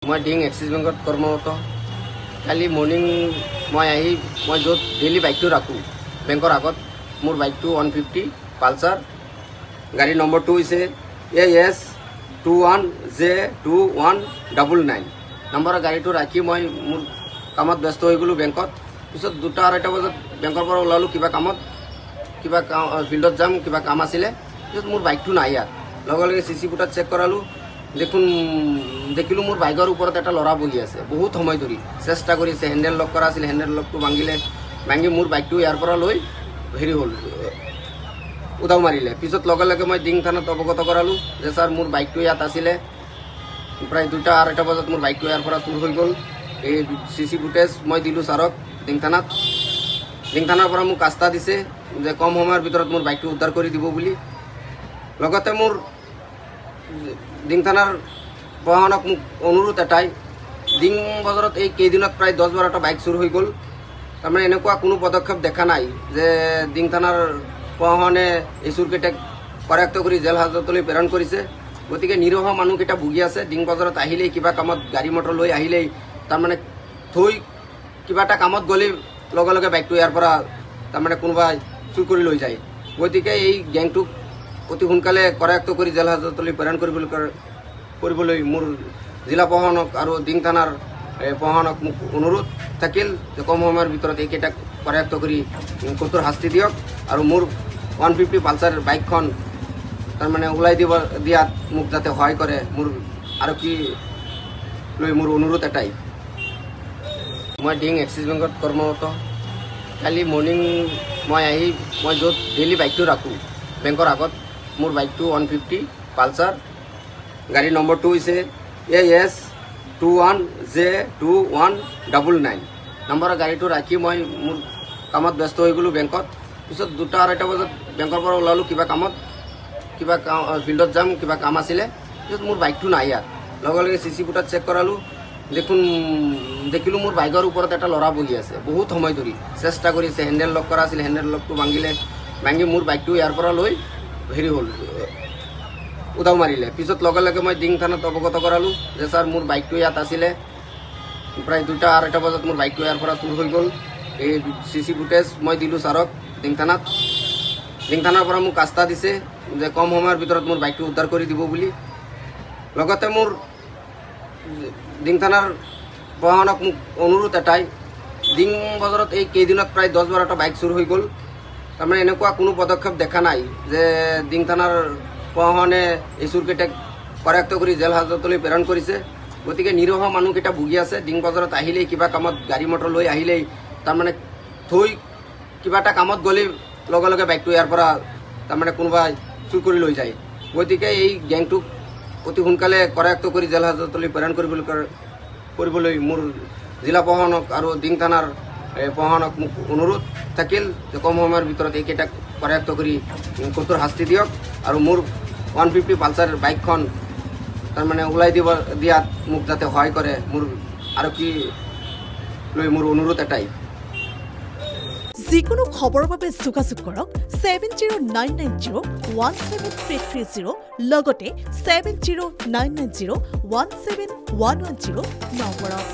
मैं डिंग एक्सिस बेंकत कर्मरत काली मर्निंग मैं जो डेली बाइक तो राखो बेंकर आगत मोर बाइक 150 पालसार गाड़ी नम्बर 2 इसे AS 21J2199 नम्बर गाड़ी तो राखी मैं मोर कामत व्यस्त हो गलो बेंकत पिছত 2-2:30 बजात बेंकर पर ओलालो किबा कामत किबा फिल्डत जाम किबा काम आছিলে पिছত मोर बाइक तो নাই ইয়াত लगे लगे सीसी फुटेज चेक करालो देखिलो मोर बाइकर ऊपर एक लड़ा बहि आछे बहुत समय धरि चेष्टा करिছে हेन्डेल लक करा आछिल हेन्डेल लक तो भांगी मोर बाइक तो यार पर लई हेरि हल उदाव मारिले पिছত लगे लगे मैं डिंग थानात अवगत करालो जे सर मोर बाइक तो यात आछिले प्राय 2-2:30 बजात मोर बाइक तो यार पर चुर हो गल ए सीसी फुटेज मैं दिलो सारक डिंग थानार पर मोक आस्था दिसे जे कम समयर भितरत मोर बाइक तो उद्धार कर দিব বুলি लगते मोर डिंग थानार प्रशासनक मोक अनुरोध एटाई डिंग बजारत এই কেইদিনত प्राय 10-12টা बाइक चुर हो गल तारमाने এনেকুৱা কোনো पदक्षेप देखा নাই जे डिंग थानार प्रशासने এই চুৰকেইটাক কৰায়ত্ব কৰি জেল হাজতলৈ প্ৰেৰণ কৰিছে গতিকে নিৰহ মানুহকেইটা ভুগি আছে ডিং বজাৰত আহিলেই কিবা কামত গাড়ী মটৰ লৈ আহিলেই तारमाने থৈ কিবা এটা কামত গ'লে লগে লগে বাইকটো ইয়াৰ পৰা तारमाने কোনোবাই চুৰ কৰি লৈ যায় গতিকে এই গ্যাংটোক অতি সোনকালে কৰায়ত্ব কৰি জেল হাজতলৈ প্ৰেৰণ কৰিবলৈ মোৰ জিলা প্ৰশাসনক আৰু ডিং থানাৰ প্ৰশাসনক মোক অনুৰোধ থাকিল যে কম সময়ৰ ভিতৰত এইকেইটাক কৰায়ত্ব কৰি কঠোৰ শাস্তি দিয়ক আৰু মোৰ 150 পালসাৰ বাইকখন तारमाने ওলাই দিয়াত মোক যাতে সহায় কৰে মোৰ আৰক্ষী লৈ মোৰ অনুৰোধ এটাই मैं डिंग एक्सिस बेंकत कर्मरत काली मर्निंग मैं जो डेली बाइक तो राखो बेंकर आगत मोर बाइक तो 150 पालसार गाड़ी नम्बर 2 इसे AS 21J2199 नम्बर गाड़ी तो राखी मैं मोर कामत व्यस्त हो गलो बेंकत पिছত 2-2:30 बजात बेंकर पर ओलालो किबा कामत किबा फिल्डत जाम किबा काम आছিলে पिছত मोर बाइक तो নাই ইয়াত लगे लगे सीसी फुटेज चेक करालो देखिलो मोर बाइकर ऊपर एक लड़ा बहि आछे बहुत समय धरि चेष्टा करिছে हेन्डेल लक करा आछिल हेन्डेल लक तो भांगी मोर बाइक तो यार पर लई हेरि हल उदाव मारिले पिছত लगे लगे मैं डिंग थानात अवगत करालो जे सर मोर बाइक तो यात आछिले प्राय 2-2:30 बजात मोर बाइक तो यार पर चुर हो गल ए सीसी फुटेज मैं दिलो सारक डिंग थानार पर मोक आस्था दिसे जे कम समयर भितरत मोर बाइक तो उद्धार कर দিব বুলি लगते मोर डिंग थानार प्रशासनक मोक अनुरोध एटाई डिंग बजारत এই কেইদিনত प्राय 10-12টা बाइक चुर हो गल तारमाने এনেকুৱা কোনো पदक्षेप देखा নাই যে ডিং থানাৰ প্ৰশাসনে এই চুৰকেইটাক কৰায়ত্ব কৰি জেল হাজতলৈ প্ৰেৰণ কৰিছে গতিকে নিৰহ মানুহকেইটা ভুগি আছে ডিং বজাৰত আহিলেই কিবা কামত গাড়ী মটৰ লৈ আহিলেই तारमाने থৈ কিবা এটা কামত গ'লে লগে লগে বাইকটো ইয়াৰ পৰা तारमाने কোনোবাই চুৰ কৰি লৈ যায় গতিকে এই গ্যাংটোক অতি সোনকালে কৰায়ত্ব কৰি জেল হাজতলৈ প্ৰেৰণ কৰিবলৈ মোৰ জিলা প্ৰশাসনক আৰু ডিং থানাৰ প্ৰশাসনক মোক অনুৰোধ থাকিল যে কম সময়ৰ ভিতৰত এইকেইটাক কৰায়ত্ব কৰি কঠোৰ শাস্তি দিয়ক আৰু মোৰ 150 পালসাৰ বাইকখন तारमाने ওলাই দিয়াত মোক যাতে সহায় কৰে মোৰ আৰক্ষী লৈ মোৰ অনুৰোধ এটাই যিকোনো খবৰৰ বাবে যোগাযোগ কৰক 7099017330 লগতে 7099017110 নম্বৰত।